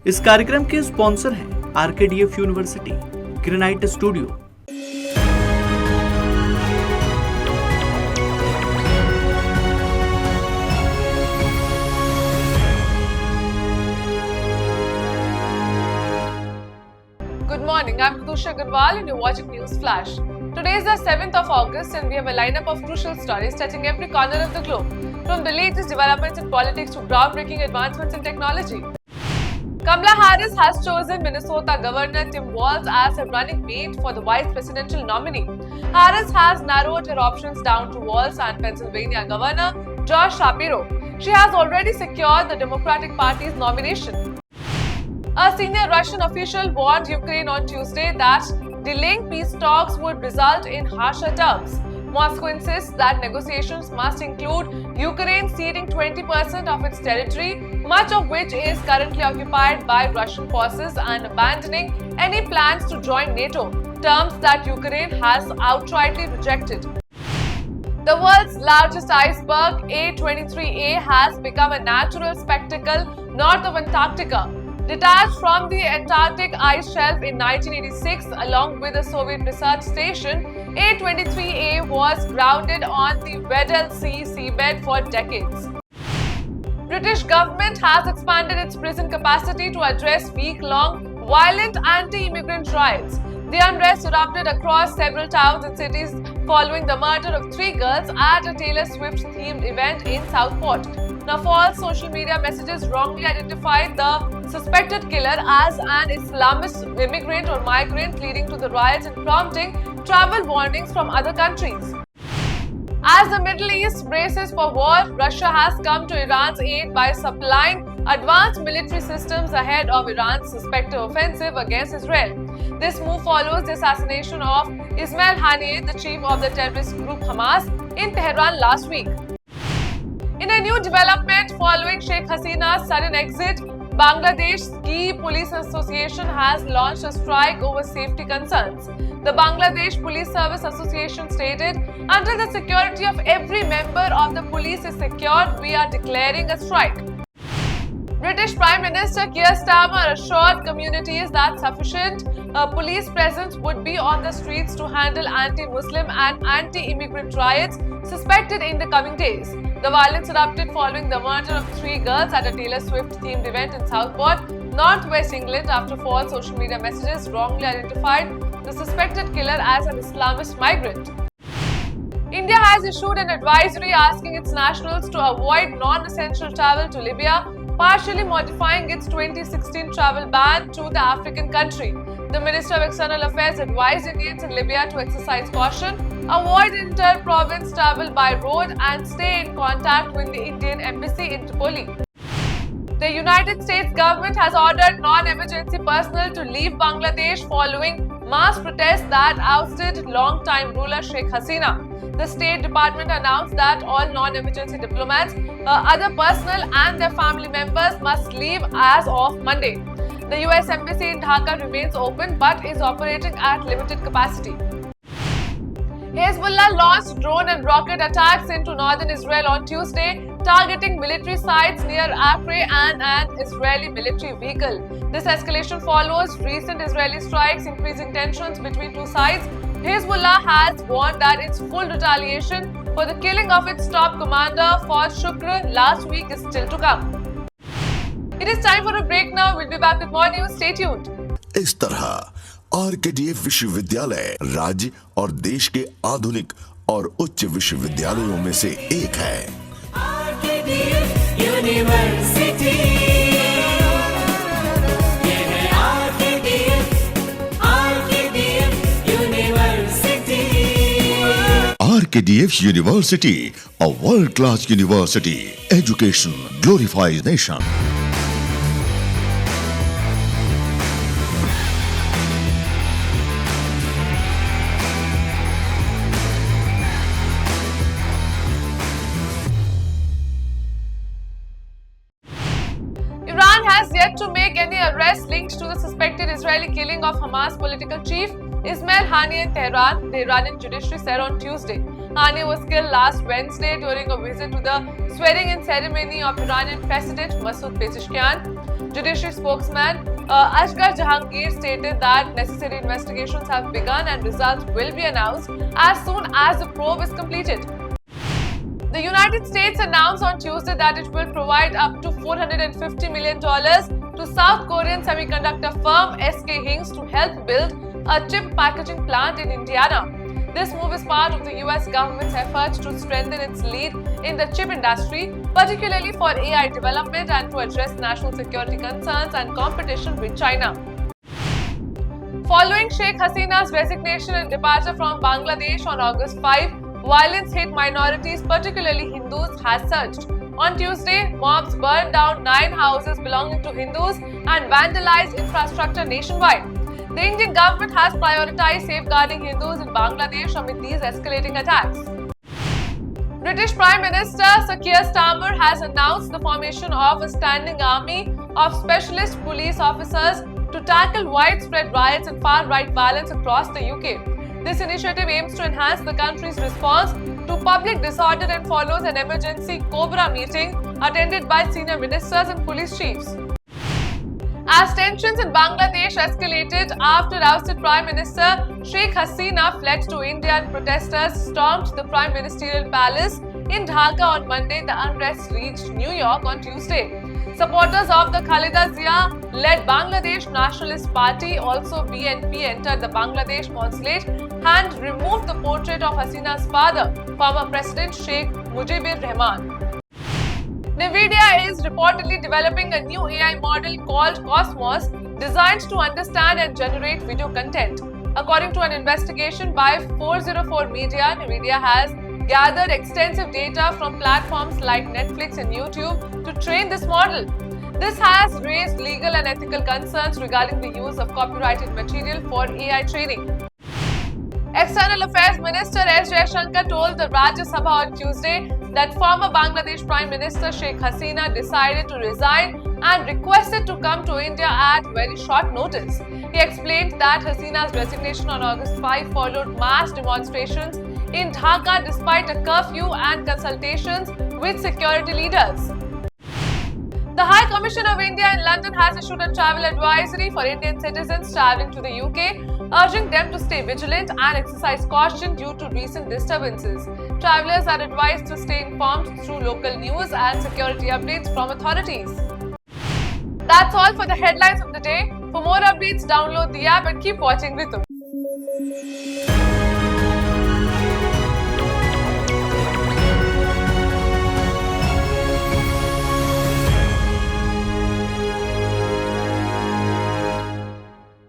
इस कार्यक्रम के स्पॉन्सर हैं RKDF university, granite studio. Good morning, I'm Kusha Agarwal and you're watching News Flash. Today is the 7th of August and we have a lineup of crucial stories touching every corner of the globe, from the latest developments in politics to groundbreaking advancements in technology. Kamala Harris has chosen Minnesota Governor Tim Walz as her running mate for the vice presidential nominee. Harris has narrowed her options down to Walz and Pennsylvania Governor Josh Shapiro. She has already secured the Democratic Party's nomination. A senior Russian official warned Ukraine on Tuesday that delaying peace talks would result in harsher terms. Moscow insists that negotiations must include Ukraine ceding 20% of its territory, much of which is currently occupied by Russian forces, and abandoning any plans to join NATO, terms that Ukraine has outrightly rejected. The world's largest iceberg, A23A, has become a natural spectacle north of Antarctica. Detached from the Antarctic ice shelf in 1986 along with a Soviet research station, A23A was grounded on the Weddell Sea seabed for decades. British government has expanded its prison capacity to address week-long violent anti-immigrant riots. The unrest erupted across several towns and cities following the murder of 3 girls at a Taylor Swift-themed event in Southport. Now, false social media messages wrongly identified the suspected killer as an Islamist immigrant or migrant, leading to the riots and prompting travel warnings from other countries. As the Middle East braces for war, Russia has come to Iran's aid by supplying advanced military systems ahead of Iran's suspected offensive against Israel. This move follows the assassination of Ismail Haniyeh, the chief of the terrorist group Hamas, in Tehran last week. In a new development following Sheikh Hasina's sudden exit, Bangladesh Ski Police Association has launched a strike over safety concerns. The Bangladesh Police Service Association stated, "Until the security of every member of the police is secured, we are declaring a strike." British Prime Minister Keir Starmer assured communities that sufficient police presence would be on the streets to handle anti-Muslim and anti-immigrant riots suspected in the coming days. The violence erupted following the murder of 3 girls at a Taylor Swift-themed event in Southport, northwest England, after false social media messages wrongly identified the suspected killer as an Islamist migrant. India has issued an advisory asking its nationals to avoid non-essential travel to Libya, partially modifying its 2016 travel ban to the African country. The Minister of External Affairs advised Indians in Libya to exercise caution, avoid inter-province travel by road, and stay in contact with the Indian Embassy in Tripoli. The United States government has ordered non-emergency personnel to leave Bangladesh following mass protests that ousted long-time ruler Sheikh Hasina. The State Department announced that all non-emergency diplomats, other personnel and their family members must leave as of Monday. The US Embassy in Dhaka remains open but is operating at limited capacity. Hezbollah launched drone and rocket attacks into northern Israel on Tuesday, targeting military sites near Afre and an Israeli military vehicle. This escalation follows recent Israeli strikes, increasing tensions between two sides. Hezbollah has warned that its full retaliation for the killing of its top commander, Fawad Shukr, last week is still to come. It is time for a break now. We'll be back with more news. Stay tuned. इस तरह RKDF विश्वविद्यालय राज्य और देश के आधुनिक और उच्च विश्वविद्यालयों में से एक है। आरकेडीएफ यूनिवर्सिटी, ये है RKDF university. RKDF university, a world-class university. Education glorifies nation. Iran has yet to make any arrests linked to the suspected Israeli killing of Hamas political chief Ismail Haniyeh in Tehran, the Iranian judiciary said on Tuesday. Haniyeh was killed last Wednesday during a visit to the swearing-in ceremony of Iranian President Masoud Pezeshkian. Judiciary spokesman Asghar Jahangir stated that necessary investigations have begun and results will be announced as soon as the probe is completed. The United States announced on Tuesday that it will provide up to $450 million to South Korean semiconductor firm SK Hynix to help build a chip packaging plant in Indiana. This move is part of the US government's efforts to strengthen its lead in the chip industry, particularly for AI development and to address national security concerns and competition with China. Following Sheikh Hasina's resignation and departure from Bangladesh on August 5, violence hit minorities, particularly Hindus, has surged. On Tuesday, mobs burned down 9 houses belonging to Hindus and vandalized infrastructure nationwide. The Indian government has prioritized safeguarding Hindus in Bangladesh amid these escalating attacks. British Prime Minister Sir Keir Starmer has announced the formation of a standing army of specialist police officers to tackle widespread riots and far-right violence across the UK. This initiative aims to enhance the country's response to public disorder and follows an emergency COBRA meeting attended by senior ministers and police chiefs. As tensions in Bangladesh escalated after ousted Prime Minister Sheikh Hasina fled to India and protesters stormed the Prime Ministerial Palace in Dhaka on Monday, the unrest reached New York on Tuesday. Supporters of the Khaleda Zia-led Bangladesh Nationalist Party, also BNP, entered the Bangladesh consulate and removed the portrait of Hasina's father, former President Sheikh Mujibur Rahman. NVIDIA is reportedly developing a new AI model called Cosmos, designed to understand and generate video content. According to an investigation by 404 Media, NVIDIA has gathered extensive data from platforms like Netflix and YouTube to train this model. This has raised legal and ethical concerns regarding the use of copyrighted material for AI training. External Affairs Minister S. Jaishankar told the Rajya Sabha on Tuesday that former Bangladesh Prime Minister Sheikh Hasina decided to resign and requested to come to India at very short notice. He explained that Hasina's resignation on August 5 followed mass demonstrations in Dhaka despite a curfew and consultations with security leaders. The High Commission of India in London has issued a travel advisory for Indian citizens travelling to the UK, urging them to stay vigilant and exercise caution due to recent disturbances. Travellers are advised to stay informed through local news and security updates from authorities. That's all for the headlines of the day. For more updates, download the app and keep watching Rhythm.